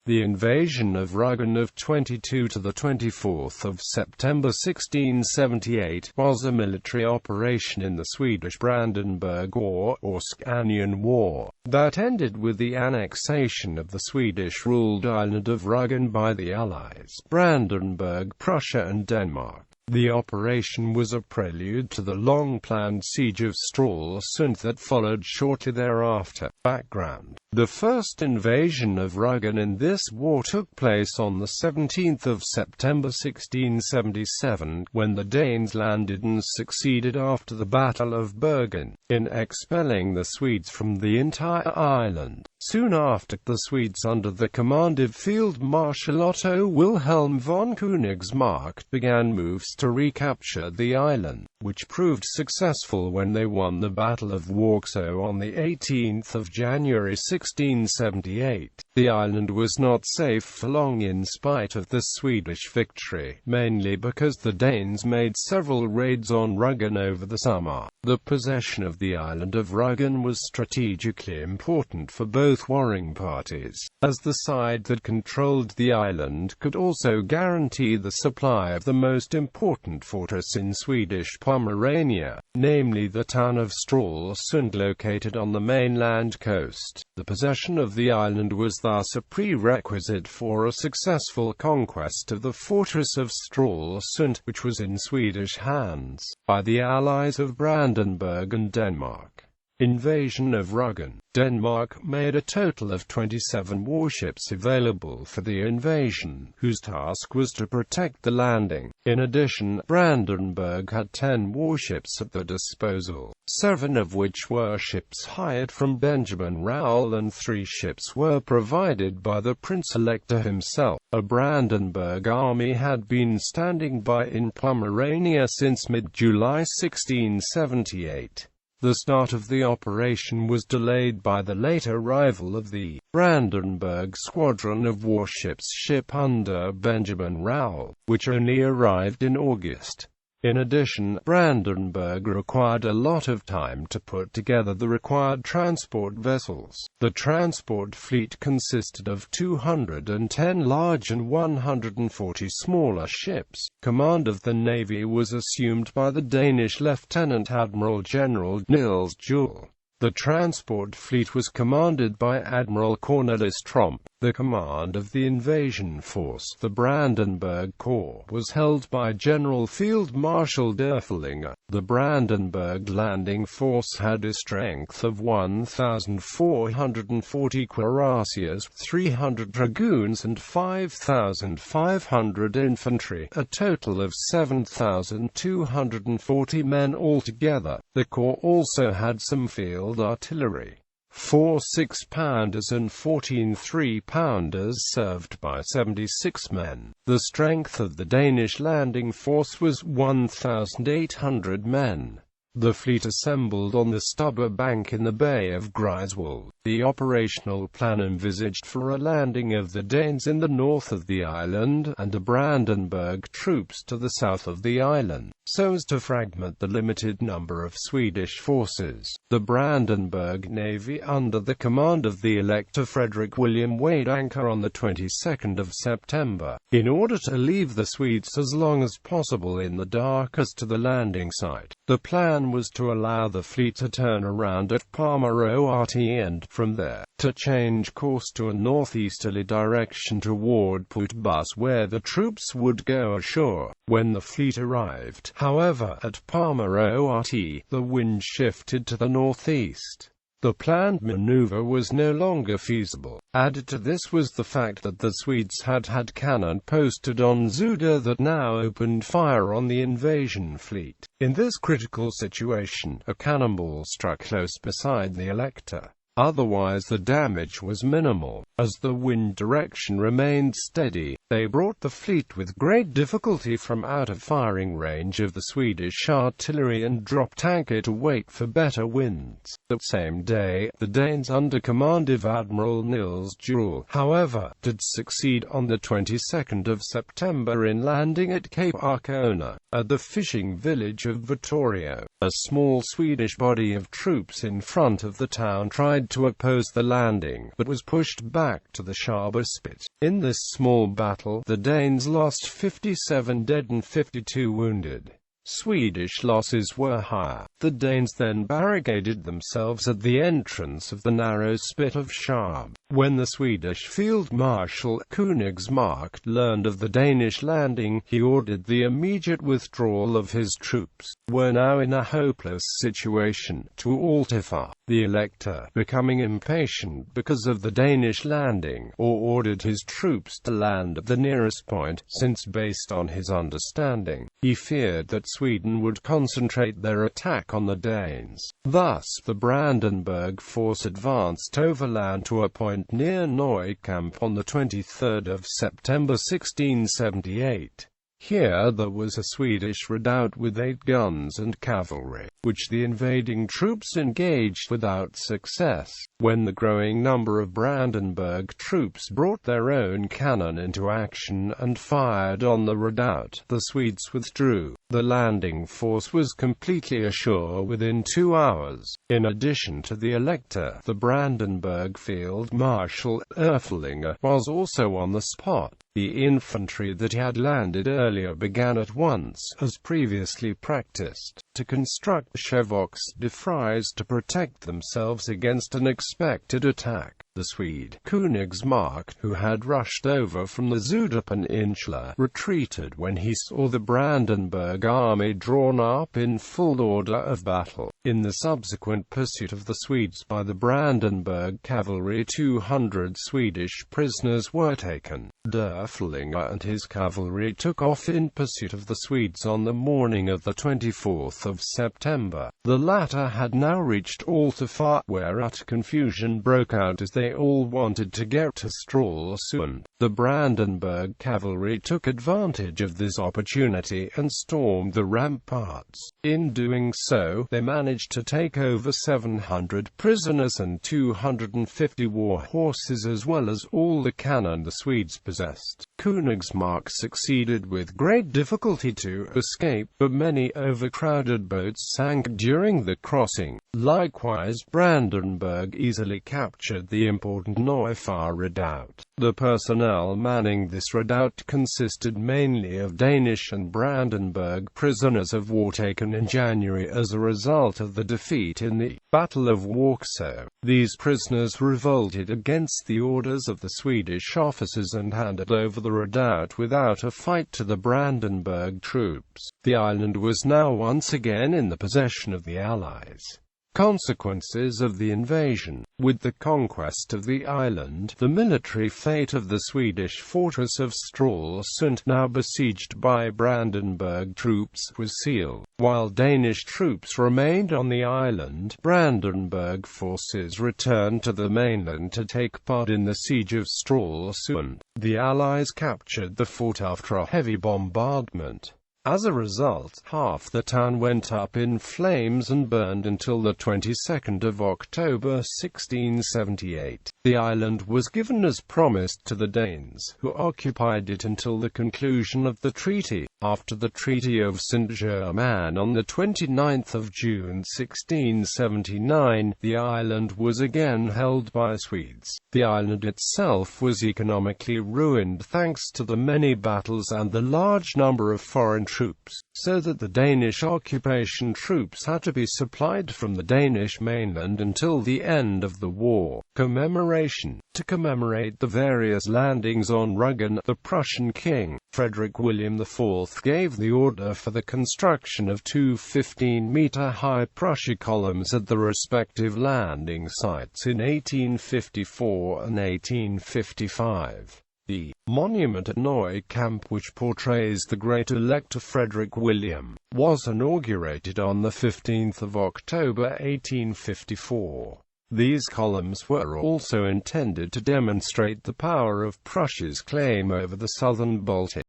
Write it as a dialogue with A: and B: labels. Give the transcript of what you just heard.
A: The invasion of Rügen of 22 to 24 September 1678 was a military operation in the Swedish-Brandenburg War, or Scanian War, that ended with the annexation of the Swedish-ruled island of Rügen by the Allies, Brandenburg-Prussia and Denmark. The operation was a prelude to the long-planned Siege of Stralsund that followed shortly thereafter. Background: the first invasion of Rügen in this war took place on the 17th of September 1677, when the Danes landed and succeeded after the Battle of Bergen, in expelling the Swedes from the entire island. Soon after, the Swedes under the command of Field Marshal Otto Wilhelm von Königsmarck began moves to recapture the island, which proved successful when they won the Battle of Warsaw on the 18th of January 1678. The island was not safe for long in spite of the Swedish victory, mainly because the Danes made several raids on Rügen over the summer. The possession of the island of Rügen was strategically important for both warring parties, as the side that controlled the island could also guarantee the supply of the most important fortress in Swedish Pomerania, namely the town of Stralsund, located on the mainland coast. The possession of the island was thus a prerequisite for a successful conquest of the fortress of Stralsund, which was in Swedish hands, by the allies of Brandenburg and Denmark. Invasion of Rügen. Denmark made a total of 27 warships available for the invasion, whose task was to protect the landing. In addition, Brandenburg had 10 warships at their disposal, 7 of which were ships hired from Benjamin Raoul and 3 ships were provided by the Prince-Elector himself. A Brandenburg army had been standing by in Pomerania since mid-July 1678. The start of the operation was delayed by the late arrival of the Brandenburg squadron of warships ship under Benjamin Raoul, which only arrived in August. In addition, Brandenburg required a lot of time to put together the required transport vessels. The transport fleet consisted of 210 large and 140 smaller ships. Command of the navy was assumed by the Danish Lieutenant Admiral General Niels Juel. The transport fleet was commanded by Admiral Cornelis Tromp. The command of the invasion force, the Brandenburg Corps, was held by General Field Marshal Derfelinger. The Brandenburg landing force had a strength of 1,440 cuirassiers, 300 dragoons and 5,500 infantry, a total of 7,240 men altogether. The Corps also had some field artillery. 4 6-pounders and 14 3-pounders served by 76 men. The strength of the Danish landing force was 1,800 men. The fleet assembled on the Stubber bank in the Bay of Greifswald. The operational plan envisaged for a landing of the Danes in the north of the island, and the Brandenburg troops to the south of the island, so as to fragment the limited number of Swedish forces. The Brandenburg Navy, under the command of the Elector Frederick William, weighed anchor on the 22nd of September, in order to leave the Swedes as long as possible in the dark as to the landing site. The plan was to allow the fleet to turn around at Pomerania and, from there, to change course to a northeasterly direction toward Putbus, where the troops would go ashore. When the fleet arrived, however, at Pomerania, the wind shifted to the northeast. The planned maneuver was no longer feasible. Added to this was the fact that the Swedes had cannon posted on Zuda that now opened fire on the invasion fleet. In this critical situation, a cannonball struck close beside the Elector. Otherwise the damage was minimal, as the wind direction remained steady. They brought the fleet with great difficulty from out of firing range of the Swedish artillery and dropped anchor to wait for better winds. The same day, the Danes under command of Admiral Niels Juel, however, did succeed on the 22nd of September in landing at Cape Arcona, at the fishing village of Vittorio. A small Swedish body of troops in front of the town tried to oppose the landing, but was pushed back to the Scharber Spit. In this small battle, the Danes lost 57 dead and 52 wounded. Swedish losses were higher. The Danes then barricaded themselves at the entrance of the narrow spit of Scharbe. When the Swedish Field Marshal Königsmark learned of the Danish landing, he ordered the immediate withdrawal of his troops. Were now in a hopeless situation to Altafar. The Elector, becoming impatient because of the Danish landing, ordered his troops to land at the nearest point, since based on his understanding, he feared that Sweden would concentrate their attack on the Danes. Thus, the Brandenburg force advanced overland to a point near Neukamp on the 23rd of September 1678. Here there was a Swedish redoubt with 8 guns and cavalry, which the invading troops engaged without success. When the growing number of Brandenburg troops brought their own cannon into action and fired on the redoubt, the Swedes withdrew. The landing force was completely ashore within 2 hours. In addition to the Elector, the Brandenburg Field Marshal Erflinger was also on the spot. The infantry that had landed earlier began at once, as previously practiced, to construct chevaux de frise to protect themselves against an expected attack. The Swede, Königsmark, who had rushed over from the Zuda Peninsula, retreated when he saw the Brandenburg army drawn up in full order of battle. In the subsequent pursuit of the Swedes by the Brandenburg cavalry, 200 Swedish prisoners were taken. Derflinger and his cavalry took off in pursuit of the Swedes on the morning of the 24th of September. The latter had now reached Altafar, where utter confusion broke out as they all wanted to get to Stralsund. The Brandenburg cavalry took advantage of this opportunity and stormed the ramparts. In doing so, they managed to take over 700 prisoners and 250 war horses, as well as all the cannon the Swedes possessed. Königsmark succeeded with great difficulty to escape, but many overcrowded boats sank during the crossing. Likewise, Brandenburg easily captured the important Neufahr redoubt. The personnel manning this redoubt consisted mainly of Danish and Brandenburg prisoners of war taken in January as a result of the defeat in the Battle of Warsaw. These prisoners revolted against the orders of the Swedish officers and handed over the redoubt without a fight to the Brandenburg troops. The island was now once again in the possession of the Allies. Consequences of the invasion. With the conquest of the island, the military fate of the Swedish fortress of Stralsund, now besieged by Brandenburg troops, was sealed. While Danish troops remained on the island, Brandenburg forces returned to the mainland to take part in the Siege of Stralsund. The Allies captured the fort after a heavy bombardment. As a result, half the town went up in flames and burned until the 22nd of October 1678. The island was given as promised to the Danes, who occupied it until the conclusion of the treaty. After the Treaty of Saint-Germain on the 29th of June 1679, the island was again held by Swedes. The island itself was economically ruined thanks to the many battles and the large number of foreign troops, so that the Danish occupation troops had to be supplied from the Danish mainland until the end of the war. Commemoration. To commemorate the various landings on Rügen, the Prussian king, Frederick William IV, gave the order for the construction of 2 15-meter-high Prussia columns at the respective landing sites in 1854 and 1855. The monument at Neukamp, which portrays the great Elector Frederick William, was inaugurated on the 15th of October 1854. These columns were also intended to demonstrate the power of Prussia's claim over the southern Baltic.